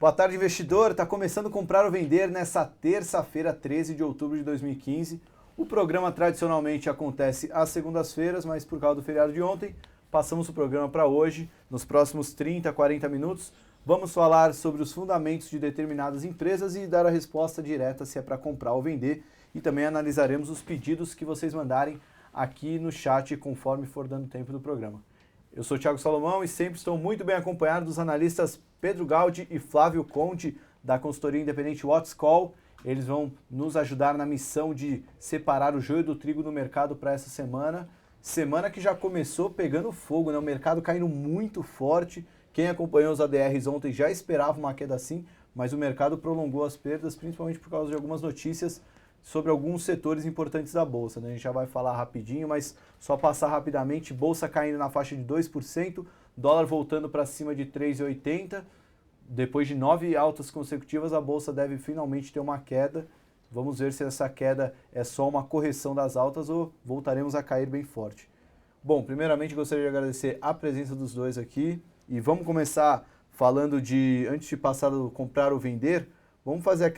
Boa tarde, investidor. Está começando a comprar ou vender nessa terça-feira, 13 de outubro de 2015. O programa tradicionalmente acontece às segundas-feiras, mas por causa do feriado de ontem, passamos o programa para hoje. Nos próximos 30, 40 minutos, vamos falar sobre os fundamentos de determinadas empresas e dar a resposta direta se é para comprar ou vender. E também analisaremos os pedidos que vocês mandarem aqui no chat conforme for dando tempo do programa. Eu sou o Thiago Salomão e sempre estou muito bem acompanhado dos analistas Pedro Gaudi e Flávio Conte, da consultoria independente What's Call. Eles vão nos ajudar na missão de separar o joio do trigo no mercado para essa semana. Semana que já começou pegando fogo, né? O mercado caindo muito forte. Quem acompanhou os ADRs ontem já esperava uma queda assim, mas o mercado prolongou as perdas, principalmente por causa de algumas notícias sobre alguns setores importantes da Bolsa, né? A gente já vai falar rapidinho, mas só passar rapidamente, Bolsa caindo na faixa de 2%, dólar voltando para cima de 3,80, depois de 9 altas consecutivas, a Bolsa deve finalmente ter uma queda. Vamos ver se essa queda é só uma correção das altas ou voltaremos a cair bem forte. Bom, primeiramente gostaria de agradecer a presença dos dois aqui e vamos começar falando de, antes de passar do comprar ou vender, vamos fazer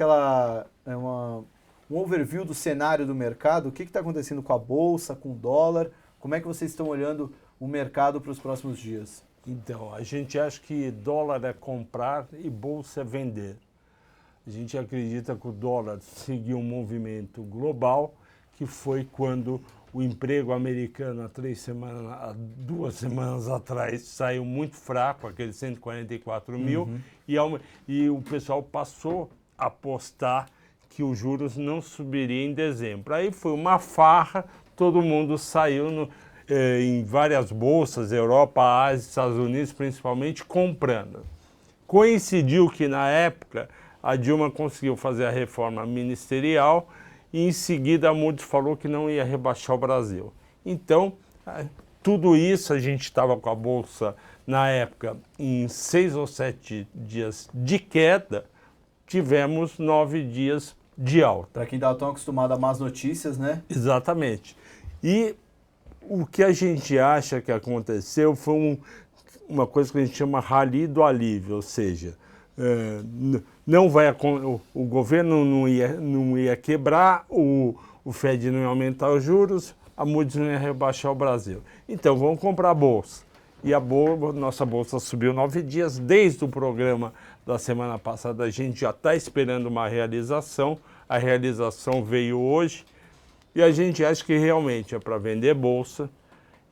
um overview do cenário do mercado, o que está acontecendo com a Bolsa, com o dólar, como é que vocês estão olhando o mercado para os próximos dias? Então, a gente acha que dólar é comprar e bolsa é vender. A gente acredita que o dólar seguiu um movimento global, que foi quando o emprego americano há 2 semanas atrás saiu muito fraco, aquele 144 mil, e o pessoal passou a apostar que os juros não subiriam em dezembro. Aí foi uma farra, todo mundo saiu em várias bolsas, Europa, Ásia, Estados Unidos, principalmente, comprando. Coincidiu que, na época, a Dilma conseguiu fazer a reforma ministerial e, em seguida, a Moody's falou que não ia rebaixar o Brasil. Então, tudo isso, a gente estava com a Bolsa, na época, em 6 ou 7 dias de queda, tivemos 9 dias de alta. Para quem está tão acostumado a más notícias, né? Exatamente. E o que a gente acha que aconteceu foi uma coisa que a gente chama rally do alívio, ou seja, o governo não ia quebrar, o Fed não ia aumentar os juros, a Moody's não ia rebaixar o Brasil. Então, vamos comprar a Bolsa. E nossa Bolsa subiu 9 dias. Desde o programa da semana passada, a gente já está esperando uma realização. A realização veio hoje. E a gente acha que realmente é para vender Bolsa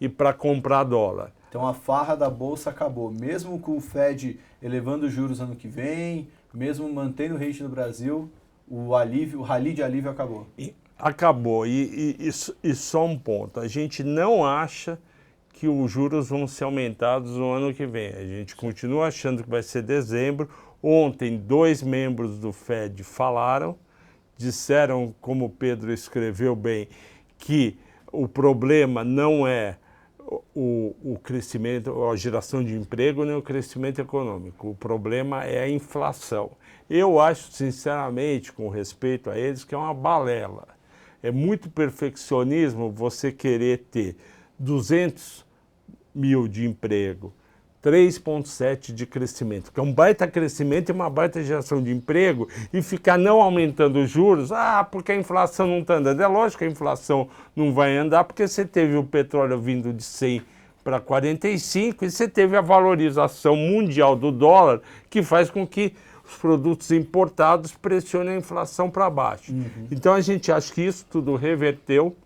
e para comprar dólar. Então a farra da Bolsa acabou. Mesmo com o Fed elevando os juros ano que vem, mesmo mantendo o rate no Brasil, o rally de alívio acabou. Acabou. E só um ponto. A gente não acha que os juros vão ser aumentados no ano que vem. A gente continua achando que vai ser dezembro. Ontem, 2 membros do Fed falaram, disseram, como o Pedro escreveu bem, que o problema não é o crescimento, a geração de emprego, nem o crescimento econômico. O problema é a inflação. Eu acho, sinceramente, com respeito a eles, que é uma balela. É muito perfeccionismo você querer ter 200 mil de emprego, 3,7 de crescimento, que é um baita crescimento e uma baita geração de emprego, e ficar não aumentando os juros, porque a inflação não está andando. É lógico que a inflação não vai andar, porque você teve o petróleo vindo de 100 para 45 e você teve a valorização mundial do dólar, que faz com que os produtos importados pressionem a inflação para baixo. Então a gente acha que isso tudo reverteu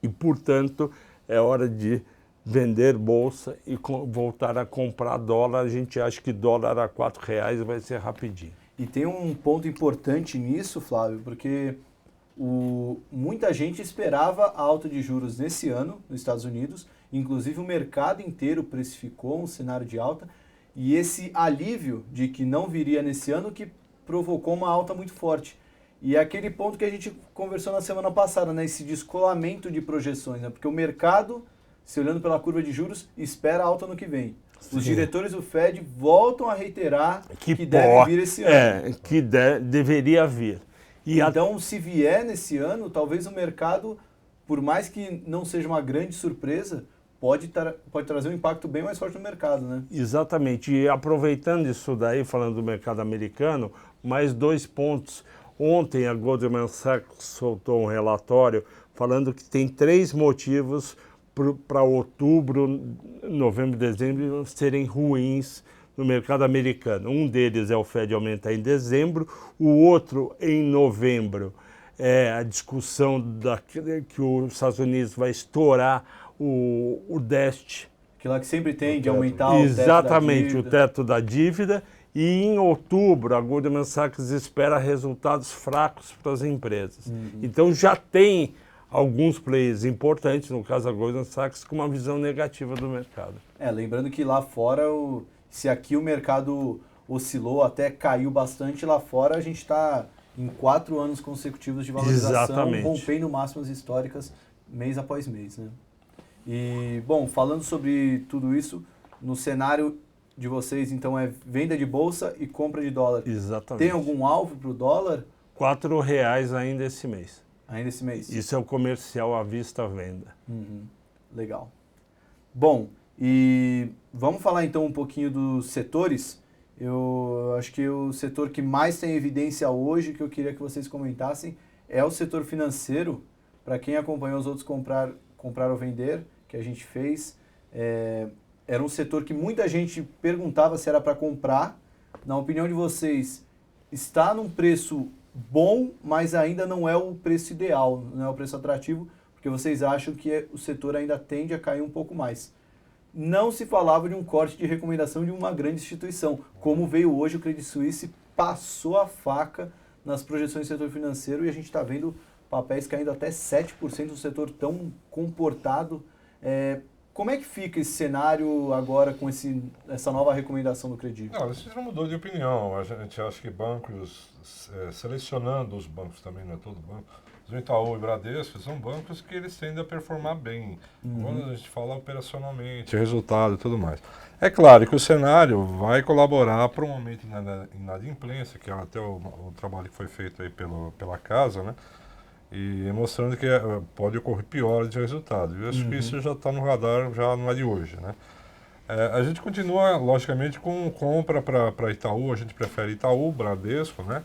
e, portanto, é hora de vender bolsa e voltar a comprar dólar. A gente acha que dólar a R$4 vai ser rapidinho. E tem um ponto importante nisso, Flávio, porque muita gente esperava a alta de juros nesse ano nos Estados Unidos, inclusive o mercado inteiro precificou um cenário de alta, e esse alívio de que não viria nesse ano que provocou uma alta muito forte. E é aquele ponto que a gente conversou na semana passada, né? Esse descolamento de projeções, né? Porque o mercado, se olhando pela curva de juros, espera alta no que vem. Sim. Os diretores do Fed voltam a reiterar que deve vir esse ano. Deveria vir. Então, se vier nesse ano, talvez o mercado, por mais que não seja uma grande surpresa, pode trazer um impacto bem mais forte no mercado, né? Exatamente. E aproveitando isso daí, falando do mercado americano, mais 2 pontos. Ontem a Goldman Sachs soltou um relatório falando que tem 3 motivos para outubro, novembro e dezembro serem ruins no mercado americano. Um deles é o Fed aumentar em dezembro, o outro em novembro é a discussão que os Estados Unidos vai estourar o déficit. Aquilo que sempre tem de aumentar o teto da dívida. Exatamente, o teto da dívida. E em outubro, a Goldman Sachs espera resultados fracos para as empresas. Então já tem alguns players importantes, no caso a Goldman Sachs, com uma visão negativa do mercado. Lembrando que lá fora, se aqui o mercado oscilou, até caiu bastante, lá fora a gente está em 4 anos consecutivos de valorização, exatamente, rompendo máximas históricas mês após mês, né? E, bom, falando sobre tudo isso, no cenário de vocês, então, é venda de bolsa e compra de dólar. Exatamente. Tem algum alvo para o dólar? R$4 ainda esse mês. Ainda esse mês? Isso é o comercial à vista venda. Legal. Bom, e vamos falar então um pouquinho dos setores. Eu acho que o setor que mais tem evidência hoje, que eu queria que vocês comentassem, é o setor financeiro. Para quem acompanhou os outros comprar ou vender, que a gente fez, era um setor que muita gente perguntava se era para comprar. Na opinião de vocês, está num preço bom, mas ainda não é o preço ideal, não é o preço atrativo, porque vocês acham que o setor ainda tende a cair um pouco mais. Não se falava de um corte de recomendação de uma grande instituição. Como veio hoje, o Credit Suisse passou a faca nas projeções do setor financeiro e a gente está vendo papéis caindo até 7% no setor tão comportado. Como é que fica esse cenário agora com essa nova recomendação do Credit? Não, isso já mudou de opinião. A gente acha que bancos, selecionando os bancos também, não é todo banco, o Itaú e Bradesco são bancos que eles tendem a performar bem. Quando a gente fala operacionalmente, resultado e tudo mais. É claro que o cenário vai colaborar para um aumento na inadimplência, que é até o trabalho que foi feito aí pela casa, né? E mostrando que pode ocorrer pior de resultado. Eu acho que isso já está no radar, já não é de hoje, né? A gente continua, logicamente, com compra para Itaú, a gente prefere Itaú, Bradesco, né?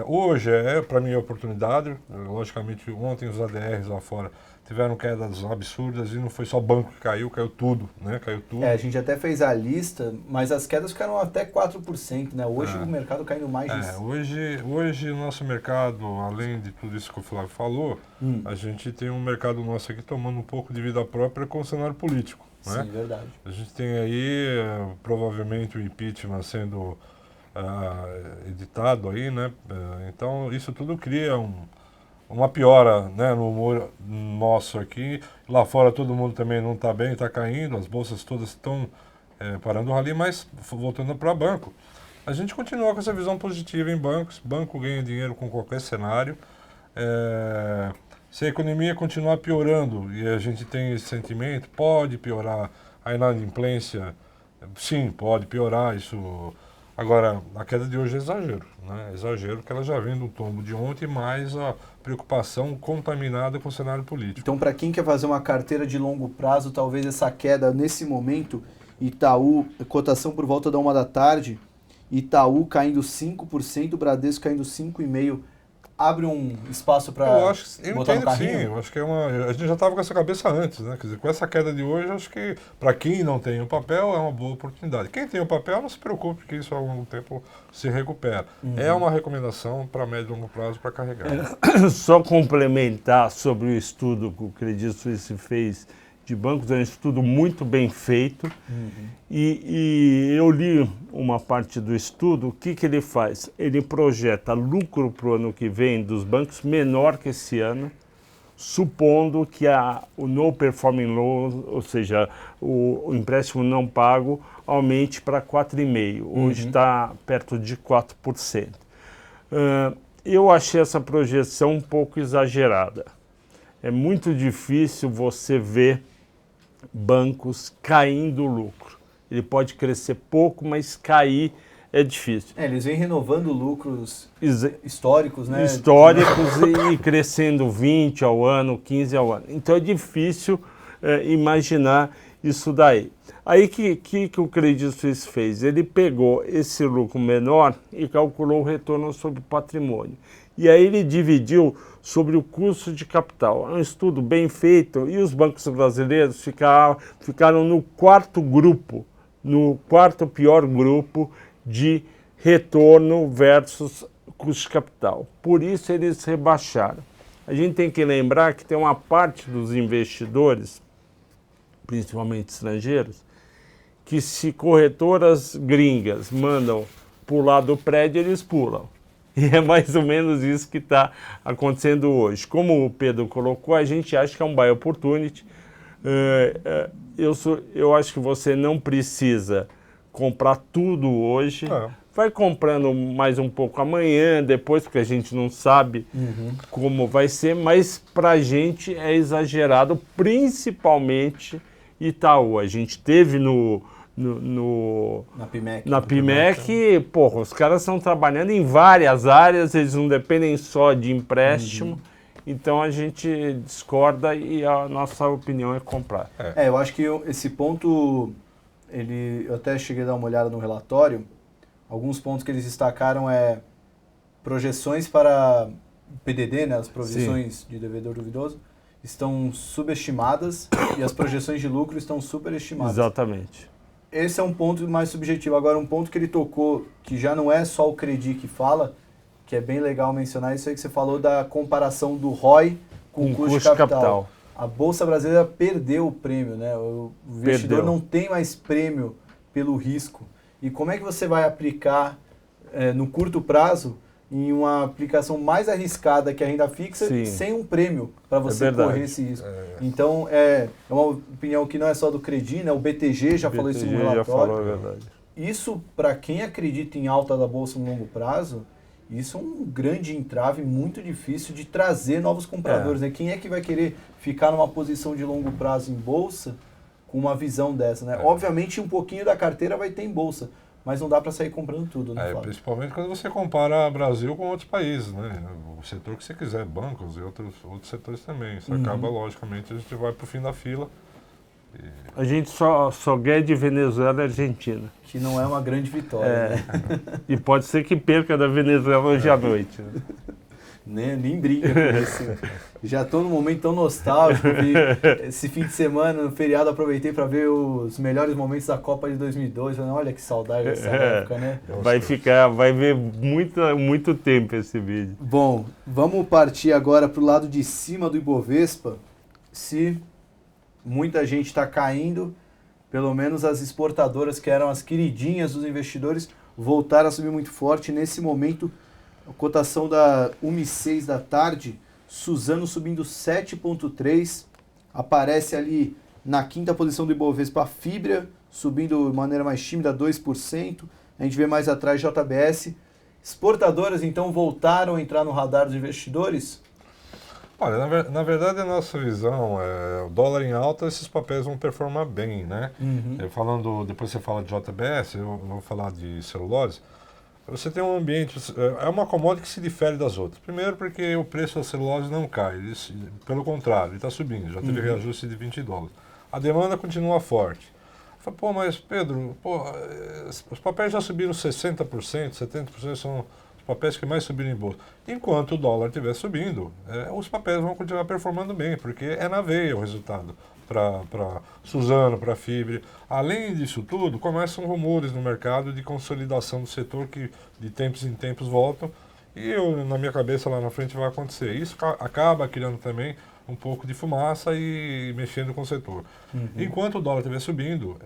Hoje para mim, oportunidade. Logicamente, ontem os ADRs lá fora tiveram quedas absurdas e não foi só banco que caiu tudo, né? Caiu tudo. A gente até fez a lista, mas as quedas ficaram até 4%, né? Hoje o mercado caindo mais disso. Hoje o nosso mercado, além de tudo isso que o Flávio falou, a gente tem um mercado nosso aqui tomando um pouco de vida própria com o cenário político. Né? Sim, verdade. A gente tem aí, provavelmente, o impeachment sendo editado aí, né? Então, isso tudo cria uma piora, né, no humor nosso aqui. Lá fora todo mundo também não está bem, está caindo, as bolsas todas estão parando o rally, mas voltando para banco. A gente continua com essa visão positiva em bancos. Banco ganha dinheiro com qualquer cenário. Se a economia continuar piorando e a gente tem esse sentimento, pode piorar a inadimplência, sim, pode piorar isso. Agora, a queda de hoje é exagero, né? Exagero porque ela já vem do tombo de ontem, mais a preocupação contaminada com o cenário político. Então, para quem quer fazer uma carteira de longo prazo, talvez essa queda nesse momento, Itaú, cotação por volta da 1 da tarde, Itaú caindo 5%, Bradesco caindo 5,5%, abre um espaço para botar no carrinho? Sim, eu acho que a gente já estava com essa cabeça antes, né? Quer dizer, com essa queda de hoje, acho que para quem não tem o papel é uma boa oportunidade. Quem tem o papel, não se preocupe, porque isso ao longo do tempo se recupera. É uma recomendação para médio e longo prazo para carregar. Só complementar sobre o estudo que o Credit Suisse fez de bancos, é um estudo muito bem feito. E eu li uma parte do estudo. O que ele faz? Ele projeta lucro para o ano que vem dos bancos menor que esse ano, supondo que o no performing loan, ou seja, o empréstimo não pago, aumente para 4,5%. Hoje está perto de 4%. Eu achei essa projeção um pouco exagerada. É muito difícil você ver bancos caindo o lucro. Ele pode crescer pouco, mas cair é difícil. Eles vêm renovando lucros históricos, né? Históricos e crescendo 20 ao ano, 15 ao ano. Então é difícil imaginar isso daí. Aí que o Credit Suisse fez? Ele pegou esse lucro menor e calculou o retorno sobre o patrimônio. E aí ele dividiu sobre o custo de capital. É um estudo bem feito e os bancos brasileiros ficaram no quarto grupo, no quarto pior grupo de retorno versus custo de capital. Por isso eles rebaixaram. A gente tem que lembrar que tem uma parte dos investidores, principalmente estrangeiros, que se corretoras gringas mandam pular do prédio, eles pulam. E é mais ou menos isso que está acontecendo hoje. Como o Pedro colocou, a gente acha que é um buy opportunity. Eu acho que você não precisa comprar tudo hoje. Vai comprando mais um pouco amanhã, depois, porque a gente não sabe como vai ser, mas para a gente é exagerado, principalmente Itaú. A gente teve na PIMEC, porra, os caras estão trabalhando em várias áreas, eles não dependem só de empréstimo, então a gente discorda e a nossa opinião é comprar. Eu acho que esse ponto, eu até cheguei a dar uma olhada no relatório, alguns pontos que eles destacaram projeções para PDD, né, as projeções de devedor duvidoso, estão subestimadas e as projeções de lucro estão superestimadas. Exatamente. Esse é um ponto mais subjetivo. Agora, um ponto que ele tocou, que já não é só o Credit que fala, que é bem legal mencionar, isso aí que você falou da comparação do ROI com o custo de capital. A Bolsa Brasileira perdeu o prêmio, né? O investidor não tem mais prêmio pelo risco. E como é que você vai aplicar no curto prazo em uma aplicação mais arriscada que a renda fixa sem um prêmio para você correr esse risco? Então, é uma opinião que não é só do Credit, né? O BTG já falou isso no relatório. Já falou a verdade. Isso, para quem acredita em alta da Bolsa no longo prazo, isso é um grande entrave muito difícil de trazer novos compradores. Né? Quem é que vai querer ficar numa posição de longo prazo em Bolsa com uma visão dessa? Né? Obviamente, um pouquinho da carteira vai ter em Bolsa, mas não dá para sair comprando tudo, né, Flávio? Principalmente quando você compara Brasil com outros países, né? O setor que você quiser, bancos e outros setores também. Isso acaba, logicamente, a gente vai para o fim da fila. A gente só ganha de Venezuela e Argentina. Que não é uma grande vitória, né? E pode ser que perca da Venezuela hoje à noite. Né? Nem brinca com isso. Já estou num momento tão nostálgico. Esse fim de semana, no feriado, aproveitei para ver os melhores momentos da Copa de 2002. Olha que saudade dessa época, né? Vai ver muito tempo esse vídeo. Bom, vamos partir agora para o lado de cima do Ibovespa. Se muita gente está caindo, pelo menos as exportadoras, que eram as queridinhas dos investidores, voltaram a subir muito forte. Nesse momento, a cotação da 1h06 da tarde, Suzano subindo 7,3%, aparece ali na quinta posição do Ibovespa a Fibra, subindo de maneira mais tímida, 2%. A gente vê mais atrás JBS. Exportadoras, então, voltaram a entrar no radar dos investidores? Olha, na verdade, a nossa visão o dólar em alta, esses papéis vão performar bem, né? Depois você fala de JBS, eu vou falar de celulose. Você tem um ambiente, é uma commodity que se difere das outras. Primeiro porque o preço da celulose não cai, pelo contrário, ele está subindo, já teve reajuste de $20. A demanda continua forte. Fala, mas Pedro, os papéis já subiram 60%, 70%, são os papéis que mais subiram em bolsa. Enquanto o dólar estiver subindo, os papéis vão continuar performando bem, porque é na veia o resultado para Suzano, para Fibra. Além disso tudo, começam rumores no mercado de consolidação do setor que de tempos em tempos voltam e na minha cabeça lá na frente vai acontecer. Isso acaba criando também um pouco de fumaça e mexendo com o setor. Enquanto o dólar estiver subindo,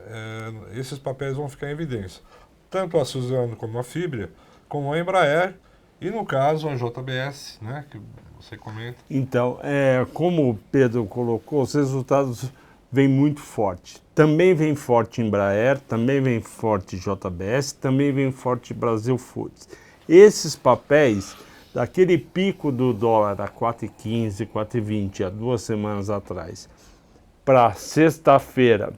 esses papéis vão ficar em evidência. Tanto a Suzano como a Fibra, como a Embraer e, no caso, a JBS, né, que você comenta. Então, como o Pedro colocou, os resultados vêm muito forte. Também vem forte Embraer, também vem forte JBS, também vem forte Brasil Foods. Esses papéis, daquele pico do dólar a 4,15, 4,20 há 2 semanas atrás, para sexta-feira,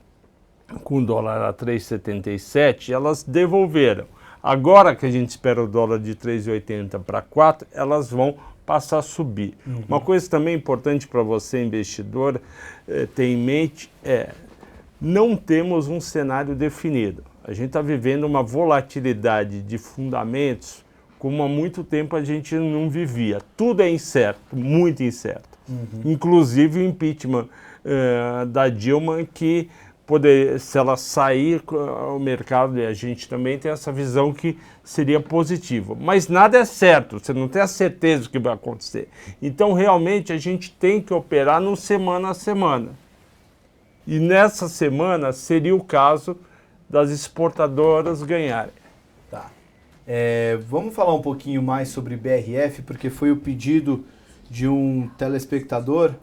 com o dólar a 3,77, elas devolveram. Agora que a gente espera o dólar de 3,80 para 4, elas vão passar a subir. Uma coisa também importante para você, investidor, ter em mente não temos um cenário definido. A gente está vivendo uma volatilidade de fundamentos como há muito tempo a gente não vivia. Tudo é incerto, muito incerto. Inclusive o impeachment da Dilma, que se ela sair, o mercado, e a gente também tem essa visão que seria positivo. Mas nada é certo, você não tem a certeza do que vai acontecer. Então, realmente, a gente tem que operar no semana a semana. E nessa semana seria o caso das exportadoras ganharem. Tá. Vamos falar um pouquinho mais sobre BRF, porque foi o pedido de um telespectador.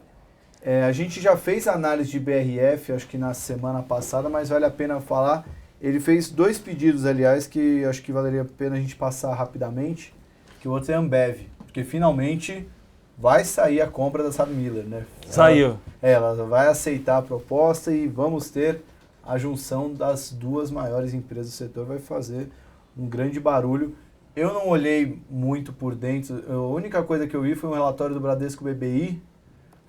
A gente já fez análise de BRF, acho que na semana passada, mas vale a pena falar. Ele fez 2 pedidos, aliás, que acho que valeria a pena a gente passar rapidamente, que o outro é Ambev, porque finalmente vai sair a compra da SABMiller, né? Saiu. Ela vai aceitar a proposta e vamos ter a junção das 2 maiores empresas do setor, vai fazer um grande barulho. Eu não olhei muito por dentro, a única coisa que eu vi foi um relatório do Bradesco BBI,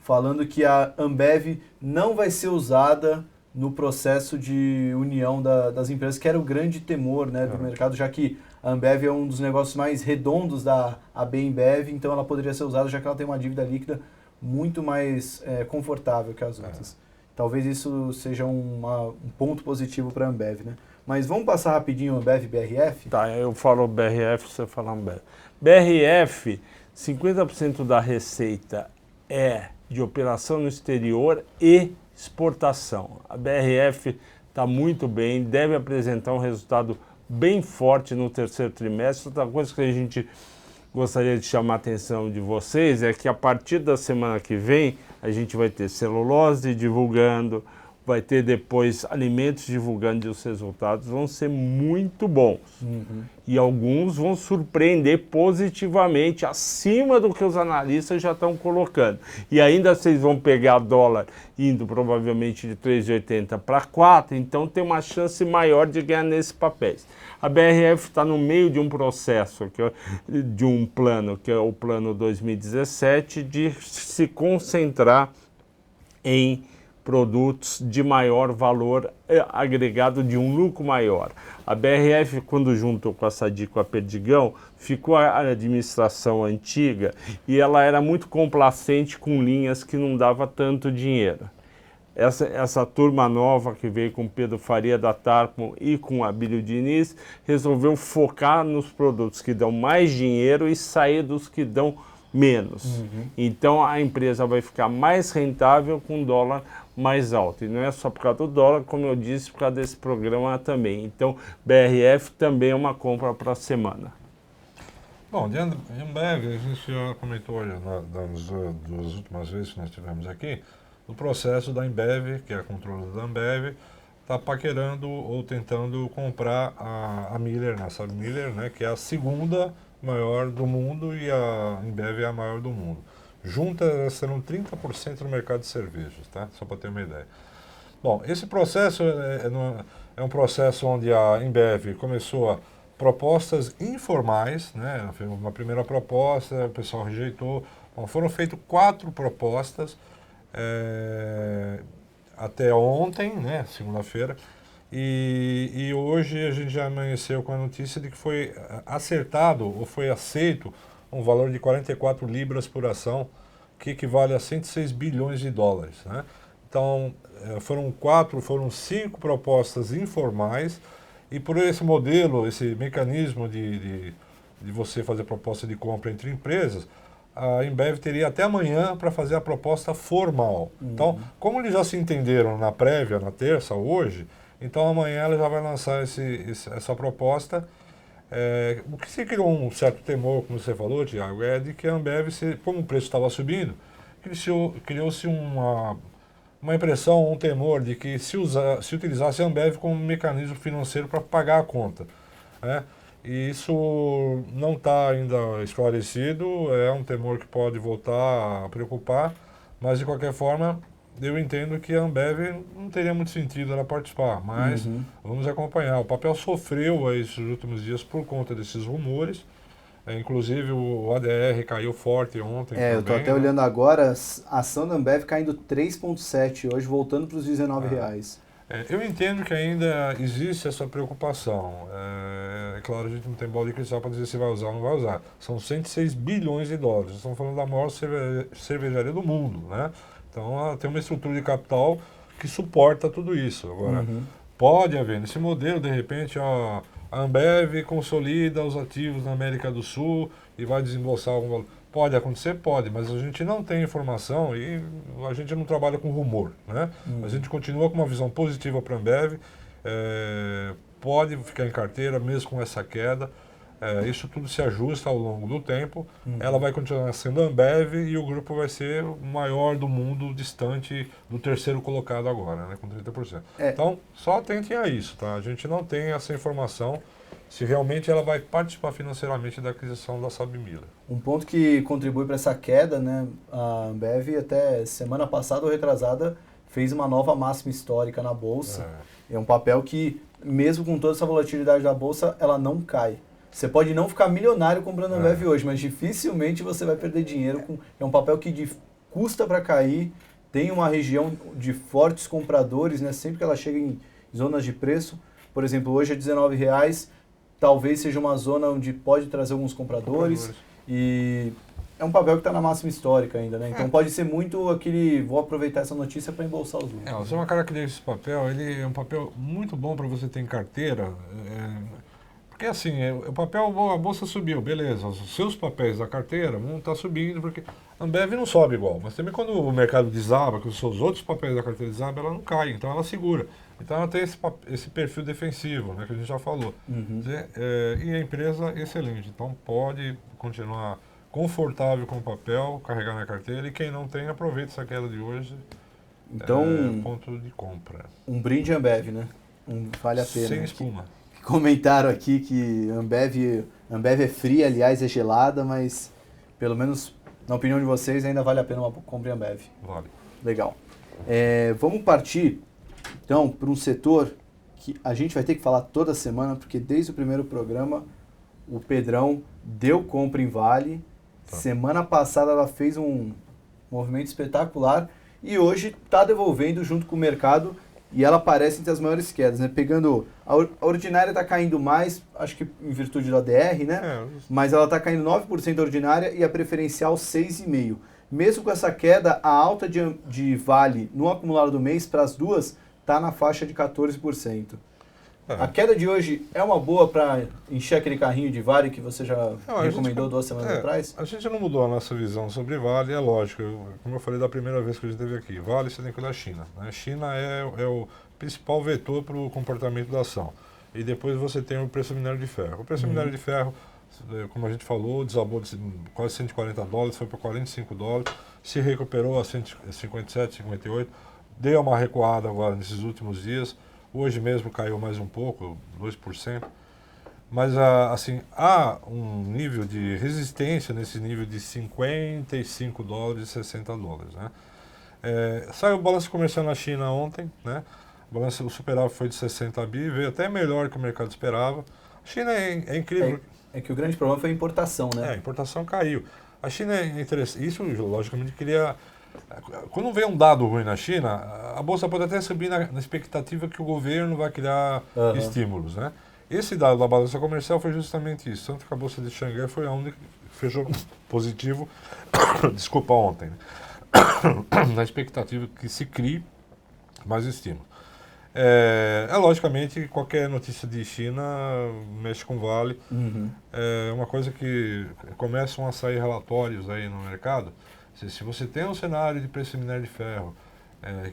falando que a Ambev não vai ser usada no processo de união das empresas, que era o grande temor, né, do mercado, já que a Ambev é um dos negócios mais redondos da AB InBev, então ela poderia ser usada, já que ela tem uma dívida líquida muito mais confortável que as outras. Talvez isso seja um ponto positivo para a Ambev, né? Mas vamos passar rapidinho Ambev e BRF? Tá, eu falo BRF, você fala Ambev. BRF, 50% da receita é de operação no exterior e exportação. A BRF está muito bem, deve apresentar um resultado bem forte no terceiro trimestre. Outra coisa que a gente gostaria de chamar a atenção de vocês é que a partir da semana que vem a gente vai ter celulose divulgando, vai ter depois alimentos divulgando e os resultados vão ser muito bons. E alguns vão surpreender positivamente, acima do que os analistas já estão colocando. E ainda vocês vão pegar dólar indo provavelmente de 3,80 para 4, então tem uma chance maior de ganhar nesses papéis. A BRF está no meio de um processo, de um plano, que é o plano 2017, de se concentrar em produtos de maior valor agregado, de um lucro maior. A BRF, quando juntou com a Sadi, com a Perdigão, ficou a administração antiga e ela era muito complacente com linhas que não dava tanto dinheiro. Essa turma nova que veio com Pedro Faria da Tarpon e com Abílio Diniz resolveu focar nos produtos que dão mais dinheiro e sair dos que dão menos. Então a empresa vai ficar mais rentável com dólar mais alto. E não é só por causa do dólar, como eu disse, por causa desse programa também. Então, BRF também é uma compra para a semana. Bom, de Ambev, a gente já comentou das últimas vezes que nós tivemos aqui, o processo da Ambev, que é a controle da Ambev, está paquerando ou tentando comprar a Miller, a SABMiller, né, que é a segunda maior do mundo e a Ambev é a maior do mundo. Juntas serão 30% no mercado de cervejas, tá? Só para ter uma ideia. Bom, esse processo é um processo onde a Ambev começou a propostas informais, né? Foi uma primeira proposta, o pessoal rejeitou. Bom, foram feitas 4 propostas até ontem, né? Segunda-feira. E hoje a gente já amanheceu com a notícia de que foi acertado ou foi aceito um valor de 44 libras por ação, que equivale a 106 bilhões de dólares, né? Então, foram 5 propostas informais, e por esse modelo, esse mecanismo de você fazer proposta de compra entre empresas, a Ambev teria até amanhã para fazer a proposta formal. Então, como eles já se entenderam na prévia, na terça, hoje, então amanhã ela já vai lançar essa proposta. O que se criou um certo temor, como você falou, Tiago, é de que a Ambev, como o preço estava subindo, criou-se uma impressão, um temor de que se utilizasse a Ambev como um mecanismo financeiro para pagar a conta, né? E isso não está ainda esclarecido, é um temor que pode voltar a preocupar, mas de qualquer forma eu entendo que a Ambev não teria muito sentido ela participar, mas vamos acompanhar. O papel sofreu esses últimos dias por conta desses rumores, Inclusive o ADR caiu forte ontem. Eu tô até olhando agora, a ação da Ambev caindo 3,7 hoje, voltando para os R$19. Eu entendo que ainda existe essa preocupação. É claro, a gente não tem bola de cristal para dizer se vai usar ou não vai usar. São 106 bilhões de dólares. Estamos falando da maior cervejaria do mundo, né? Então ela tem uma estrutura de capital que suporta tudo isso. Agora, pode haver nesse modelo, de repente, a Ambev consolida os ativos na América do Sul e vai desembolsar algum valor. Pode acontecer? Pode, mas a gente não tem informação e a gente não trabalha com rumor, né? A gente continua com uma visão positiva para a Ambev, pode ficar em carteira mesmo com essa queda, isso tudo se ajusta ao longo do tempo, ela vai continuar sendo a Ambev e o grupo vai ser o maior do mundo, distante do terceiro colocado agora, né, com 30%. Então, só atentem a isso, tá? A gente não tem essa informação se realmente ela vai participar financeiramente da aquisição da SABMiller. Um ponto que contribui para essa queda, né, a Ambev até semana passada ou retrasada fez uma nova máxima histórica na Bolsa. É um papel que, mesmo com toda essa volatilidade da Bolsa, ela não cai. Você pode não ficar milionário comprando a Ambev hoje, mas dificilmente você vai perder dinheiro. É um papel que custa para cair, tem uma região de fortes compradores, né, sempre que ela chega em zonas de preço. Por exemplo, hoje é R$19, talvez seja uma zona onde pode trazer alguns compradores. E é um papel que está na máxima histórica ainda, né? Então pode ser muito aquele, vou aproveitar essa notícia para embolsar os lucros. Você é uma característica desse papel, ele é um papel muito bom para você ter em carteira, porque assim, o papel, a bolsa subiu, beleza, os seus papéis da carteira vão estar subindo, porque a Ambev não sobe igual, mas também quando o mercado desaba, que os seus outros papéis da carteira desabam, ela não cai, então ela segura. Então ela tem esse perfil defensivo, né, que a gente já falou. E a empresa é excelente, então pode continuar confortável com o papel, carregar na carteira, e quem não tem, aproveita essa queda de hoje. Então, ponto de compra. Um brinde Ambev, né? Vale a pena. Sem espuma. Comentaram aqui que Ambev é fria, aliás, é gelada, mas pelo menos na opinião de vocês ainda vale a pena uma compra em Ambev. Vale. Legal. Vamos partir então para um setor que a gente vai ter que falar toda semana, porque desde o primeiro programa o Pedrão deu compra em Vale. Semana passada ela fez um movimento espetacular e hoje está devolvendo junto com o mercado e ela aparece entre as maiores quedas, né? Pegando, a ordinária está caindo mais, acho que em virtude do ADR, né? Mas ela está caindo 9% a ordinária e a preferencial 6,5%. Mesmo com essa queda, a alta de Vale no acumulado do mês para as duas está na faixa de 14%. A queda de hoje é uma boa para encher aquele carrinho de Vale que você já recomendou 2 semanas atrás? A gente não mudou a nossa visão sobre Vale, é lógico. Como eu falei da primeira vez que a gente esteve aqui, Vale você tem que olhar a China. Né? A China é o principal vetor para o comportamento da ação. E depois você tem o preço do minério de ferro. O preço do minério de ferro, como a gente falou, desabou de quase 140 dólares, foi para 45 dólares, se recuperou a 157, 58, deu uma recuada agora nesses últimos dias. Hoje mesmo caiu mais um pouco, 2%. Mas assim, há um nível de resistência nesse nível de 55 dólares e 60 dólares. Né? Saiu o balanço comercial na China ontem, né? O superávit foi de 60 bi, veio até melhor que o mercado esperava. A China é incrível. É que o grande problema foi a importação, né? A importação caiu. A China é interessante. Isso, logicamente, queria... Quando vem um dado ruim na China, a bolsa pode até subir na expectativa que o governo vai criar estímulos, né? Esse dado da balança comercial foi justamente isso. Tanto que a bolsa de Xangai foi a única que fechou positivo, desculpa, ontem, né? Na expectativa que se crie mais estímulo. Logicamente, qualquer notícia de China mexe com Vale. É uma coisa que começam a sair relatórios aí no mercado. Se você tem um cenário de preço de minério de ferro,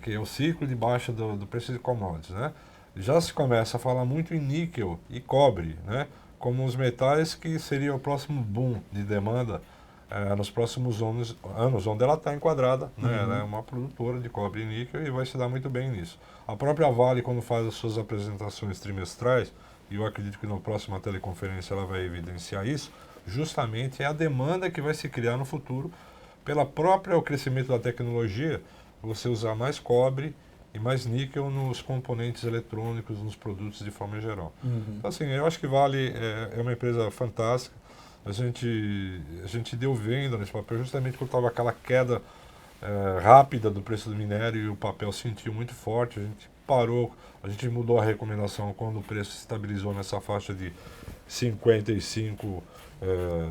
que é o ciclo de baixa do preço de commodities, né? Já se começa a falar muito em níquel e cobre, né? Como os metais que seria o próximo boom de demanda nos próximos anos, onde ela está enquadrada, né? Ela é uma produtora de cobre e níquel e vai se dar muito bem nisso. A própria Vale, quando faz as suas apresentações trimestrais, e eu acredito que na próxima teleconferência ela vai evidenciar isso, justamente é a demanda que vai se criar no futuro pela própria crescimento da tecnologia, você usar mais cobre e mais níquel nos componentes eletrônicos, nos produtos de forma geral. Então, assim, eu acho que Vale é uma empresa fantástica. a gente deu venda nesse papel justamente porque estava aquela queda rápida do preço do minério e o papel sentiu muito forte. A gente parou, a gente mudou a recomendação quando o preço se estabilizou nessa faixa de 55,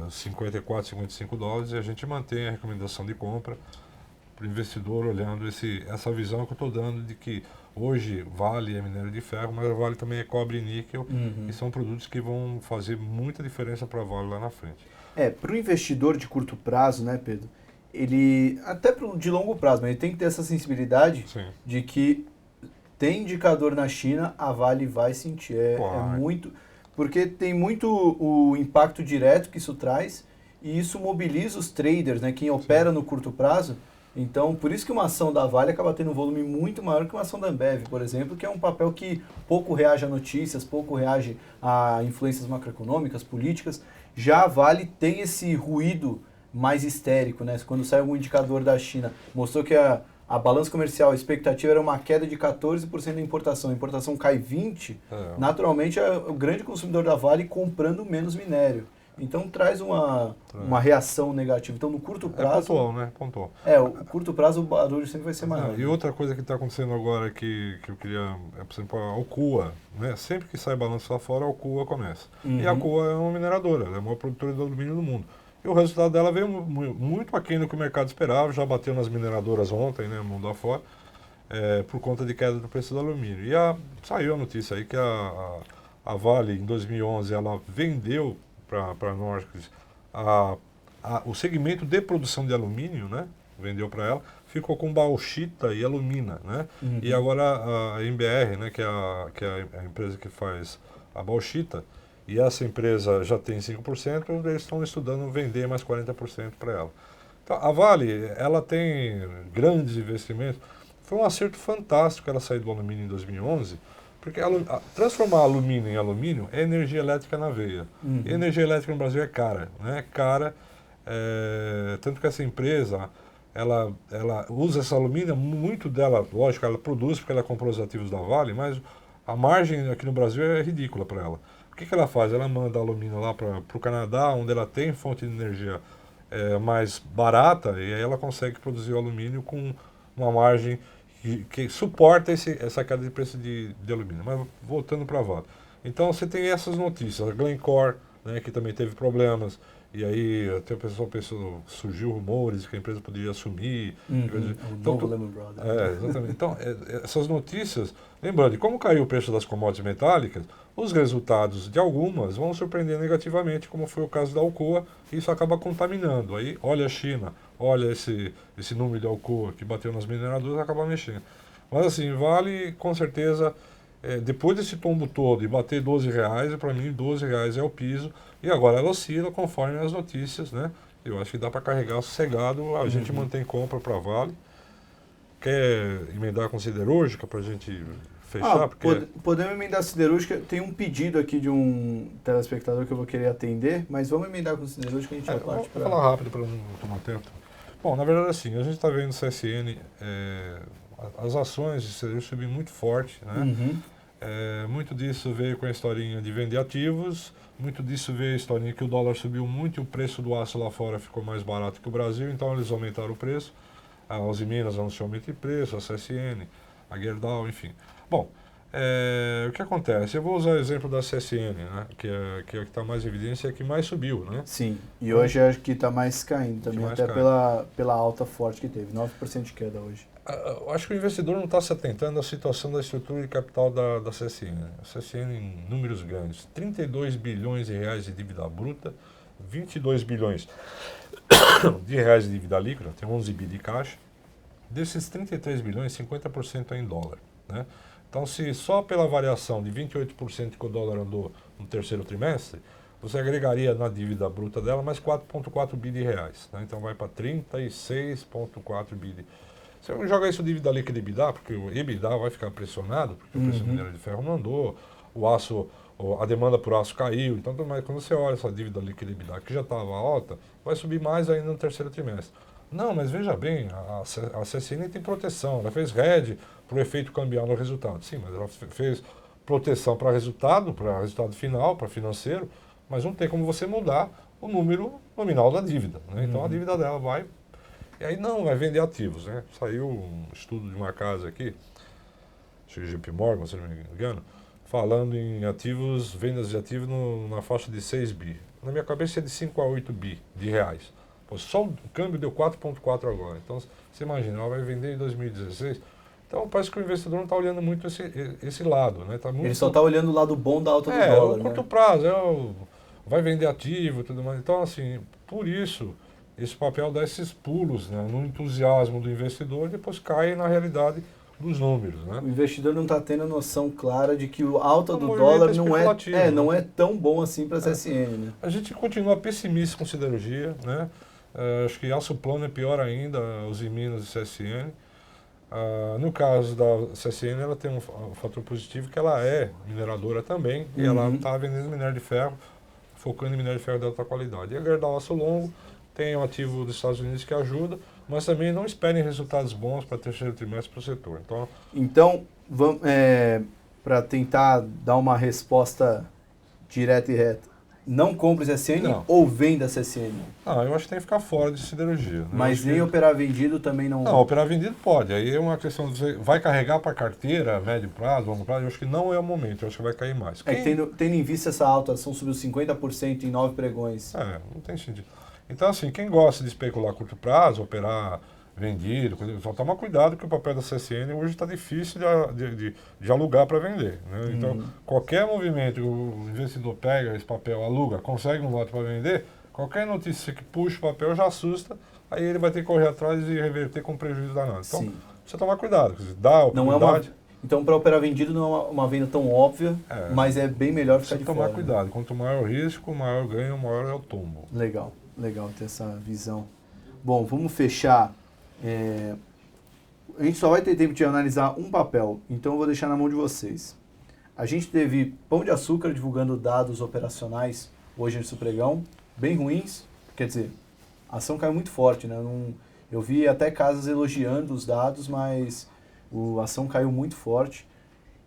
54, 55 dólares, e a gente mantém a recomendação de compra para o investidor, olhando essa visão que eu estou dando de que hoje Vale é minério de ferro, mas Vale também é cobre e níquel, e são produtos que vão fazer muita diferença para a Vale lá na frente. Para o investidor de curto prazo, né, Pedro? Ele, até de longo prazo, mas ele tem que ter essa sensibilidade Sim. de que tem indicador na China, a Vale vai sentir. É muito, porque tem muito o impacto direto que isso traz, e isso mobiliza os traders, né, quem opera no curto prazo. Então, por isso que uma ação da Vale acaba tendo um volume muito maior que uma ação da Ambev, por exemplo, que é um papel que pouco reage a notícias, pouco reage a influências macroeconômicas, políticas. Já a Vale tem esse ruído mais histérico, né? Quando sai algum indicador da China, mostrou que a balança comercial, a expectativa era uma queda de 14% da importação. A importação cai 20%, naturalmente é o grande consumidor da Vale comprando menos minério. Então traz uma reação negativa. Então no curto prazo... pontual, né? Pontual. O curto prazo o barulho sempre vai ser maior. E outra coisa que está acontecendo agora que eu queria, por exemplo, a Alcoa, né? Sempre que sai balanço lá fora, a Alcoa começa. E a Alcoa é uma mineradora, ela é a maior produtora de alumínio do mundo. E o resultado dela veio muito aquém do que o mercado esperava, já bateu nas mineradoras ontem, né, mundo afora, por conta de queda do preço do alumínio. E saiu a notícia aí que a Vale, em 2011, ela vendeu para a Norsk o segmento de produção de alumínio, né, vendeu para ela, ficou com bauxita e alumina, né, e agora a MBR, né, que é a empresa que faz a bauxita, e essa empresa já tem 5%, eles estão estudando vender mais 40% para ela. Então, a Vale, ela tem grandes investimentos. Foi um acerto fantástico ela sair do alumínio em 2011, porque transformar alumínio em alumínio é energia elétrica na veia. E energia elétrica no Brasil é cara, né? Tanto que essa empresa, ela usa esse alumínio, muito dela, lógico, ela produz porque ela comprou os ativos da Vale, mas a margem aqui no Brasil é ridícula para ela. O que ela faz? Ela manda alumínio lá para o Canadá, onde ela tem fonte de energia mais barata, e aí ela consegue produzir o alumínio com uma margem que suporta essa queda de preço de alumínio. Mas voltando para a Vale. Então você tem essas notícias. A Glencore, né, que também teve problemas, e aí até o pessoal pensou, surgiu rumores que a empresa poderia assumir. Então, Lehman Brothers. Exatamente. Então, essas notícias, lembrando, como caiu o preço das commodities metálicas, os resultados de algumas vão surpreender negativamente, como foi o caso da Alcoa, e isso acaba contaminando. Aí, olha a China, olha esse número de Alcoa que bateu nas mineradoras, acaba mexendo. Mas assim, Vale, com certeza, depois desse tombo todo e bater R$12, para mim R$12 é o piso, e agora ela oscila conforme as notícias, né? Eu acho que dá para carregar sossegado, a gente mantém compra para Vale. Quer emendar com siderúrgica para a gente fechar? Podemos emendar siderúrgica. Tem um pedido aqui de um telespectador que eu vou querer atender, mas vamos emendar com siderúrgica, a gente já parte para... Vou falar rápido para não tomar tempo. Bom, na verdade assim, a gente está vendo o CSN, as ações de siderúrgica subem muito forte, né? Muito disso veio com a historinha de vender ativos, muito disso veio a historinha que o dólar subiu muito e o preço do aço lá fora ficou mais barato que o Brasil, então eles aumentaram o preço. A Uzi Minas anunciou aumento de preço, a CSN, a Gerdau, enfim. Bom, o que acontece? Eu vou usar o exemplo da CSN, né, que é o que está mais em evidência e é que mais subiu, né? Sim, e hoje acho que está mais caindo também, até pela alta forte que teve, 9% de queda hoje. Eu acho que o investidor não está se atentando à situação da estrutura de capital da CSN. A CSN em números grandes, 32 bilhões de reais de dívida bruta, 22 bilhões de reais de dívida líquida, tem 11 bi de caixa. Desses 33 bilhões, 50% é em dólar, né? Então, se só pela variação de 28% que o dólar andou no terceiro trimestre, você agregaria na dívida bruta dela mais 4,4 bi de reais, né? Então vai para 36,4 bi de... Você joga isso dívida líquida e EBITDA, porque o EBITDA vai ficar pressionado, porque o preço do minério de ferro não andou, o aço, a demanda por aço caiu. Então, quando você olha essa dívida líquida e EBITDA, que já estava alta, vai subir mais ainda no terceiro trimestre. Não, mas veja bem, a CSN tem proteção, ela fez hedge para o efeito cambial no resultado. Sim, mas ela fez proteção para resultado final, para financeiro, mas não tem como você mudar o número nominal da dívida. Né? Então a dívida dela vai... E aí não, vai vender ativos. Né? Saiu um estudo de uma casa aqui, acho que JP Morgan, se não me engano, falando em ativos, vendas de ativos na faixa de 6 bi. Na minha cabeça é de 5 a 8 bi de reais. Pô, só o câmbio deu 4,4 agora. Então, você imagina, ela vai vender em 2016. Então, parece que o investidor não está olhando muito esse lado. Né? Tá muito... Ele só está olhando o lado bom da alta do o dólar. curto né? prazo, vai vender ativo e tudo mais. Então, assim, por isso, esse papel dá esses pulos, né? No entusiasmo do investidor, depois cai na realidade dos números. Né? O investidor não está tendo noção clara de que a alta O do movimento dólar é não especulativo, não é tão bom assim para a CSN. Né? A gente continua pessimista com siderurgia, né? Acho que aço plano é pior ainda, os Minas e CSN. No caso da CSN, ela tem um fator positivo que ela é mineradora também e ela está vendendo minério de ferro, focando em minério de ferro de alta qualidade. E a Gerdau Aço Longo tem um ativo dos Estados Unidos que ajuda, mas também não esperem resultados bons para o terceiro trimestre para o setor. Então para tentar dar uma resposta direta e reta, não compre CSN ou venda CSN? Eu acho que tem que ficar fora de siderurgia. Né? Mas nem operar vendido também não... Não, operar vendido pode. Aí é uma questão de você vai carregar para carteira, médio prazo, longo prazo, eu acho que não é o momento, eu acho que vai cair mais. Tendo em vista essa alta, a ação subiu 50% em 9 pregões. Não tem sentido. Então, assim, quem gosta de especular a curto prazo, operar vendido, só toma cuidado que o papel da CSN hoje está difícil de alugar para vender. Né? Então, qualquer movimento que o investidor pega esse papel, aluga, consegue um lote para vender, qualquer notícia que puxa o papel já assusta, aí ele vai ter que correr atrás e reverter com prejuízo danado. Então, precisa tomar cuidado, dá a oportunidade. Então, para operar vendido não é uma venda tão óbvia, mas é bem melhor ficar de fora. Tomar cuidado. Quanto maior o risco, maior o ganho, maior é o tombo. Legal ter essa visão. Bom, vamos fechar. A gente só vai ter tempo de analisar um papel, então eu vou deixar na mão de vocês. A gente teve Pão de Açúcar divulgando dados operacionais hoje nesse pregão, bem ruins, quer dizer, a ação caiu muito forte, né? Eu vi até casas elogiando os dados, mas a ação caiu muito forte.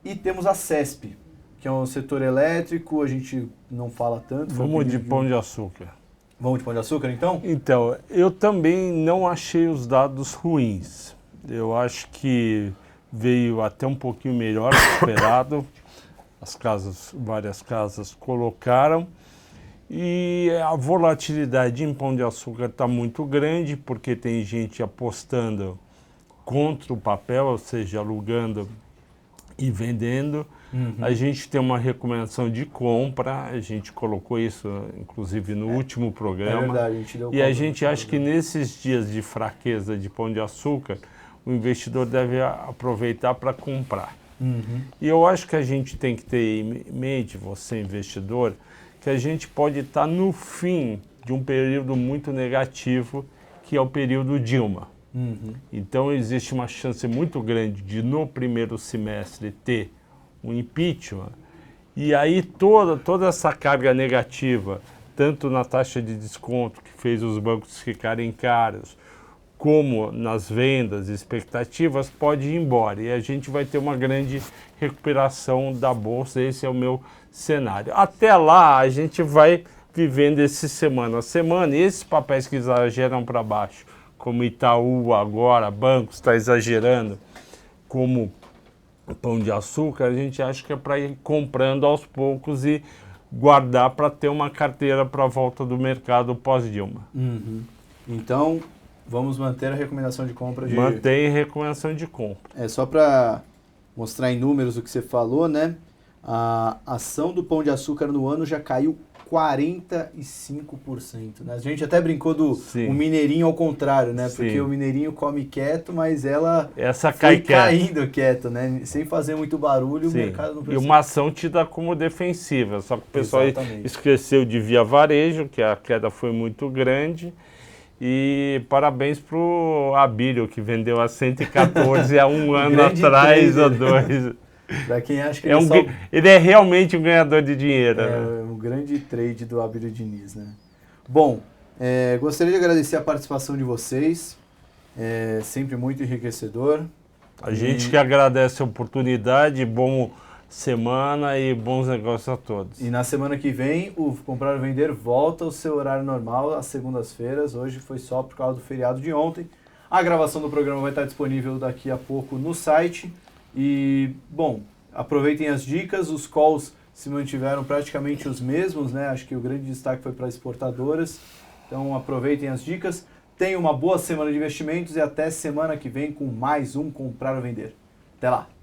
E temos a CESP, que é um setor elétrico, a gente não fala tanto. Vamos de Pão de Açúcar. Vamos de Pão de Açúcar, então? Então, eu também não achei os dados ruins. Eu acho que veio até um pouquinho melhor do que esperado. Várias casas colocaram. E a volatilidade em Pão de Açúcar está muito grande, porque tem gente apostando contra o papel, ou seja, alugando e vendendo. A gente tem uma recomendação de compra, a gente colocou isso, inclusive, no último programa. É verdade, a gente deu e a gente acha que nesses dias de fraqueza de Pão de Açúcar, o investidor deve aproveitar para comprar. E eu acho que a gente tem que ter em mente, você investidor, que a gente pode estar no fim de um período muito negativo, que é o período Dilma. Então existe uma chance muito grande de no primeiro semestre ter um impeachment, e aí toda essa carga negativa, tanto na taxa de desconto que fez os bancos ficarem caros, como nas vendas, expectativas, pode ir embora. E a gente vai ter uma grande recuperação da Bolsa, esse é o meu cenário. Até lá, a gente vai vivendo esse semana a semana, e esses papéis que exageram para baixo, como Itaú agora, bancos está exagerando, como Pão de Açúcar, a gente acha que é para ir comprando aos poucos e guardar para ter uma carteira para a volta do mercado pós-Dilma. Então, vamos manter a recomendação de compra de... Mantém a recomendação de compra. É só para mostrar em números o que você falou, né? A ação do Pão de Açúcar no ano já caiu 45%. Né? A gente até brincou do o mineirinho ao contrário, né? Porque o mineirinho come quieto, mas essa foi caindo quieto, né? Sem fazer muito barulho, o mercado não precisa. E uma ação tida como defensiva, só que o pessoal esqueceu de Via Varejo, que a queda foi muito grande. E parabéns para o Abílio, que vendeu a 114 há um ano atrás ou dois. Para quem acha que ele é realmente um ganhador de dinheiro. É um grande trade do Abílio Diniz, né? Bom, gostaria de agradecer a participação de vocês, sempre muito enriquecedor. A gente que agradece a oportunidade, bom semana e bons negócios a todos. E na semana que vem, o Comprar ou Vender volta ao seu horário normal, às segundas-feiras. Hoje foi só por causa do feriado de ontem. A gravação do programa vai estar disponível daqui a pouco no site. E, bom, aproveitem as dicas. Os calls se mantiveram praticamente os mesmos, né? Acho que o grande destaque foi para exportadoras. Então, aproveitem as dicas. Tenham uma boa semana de investimentos e até semana que vem com mais um Comprar ou Vender. Até lá!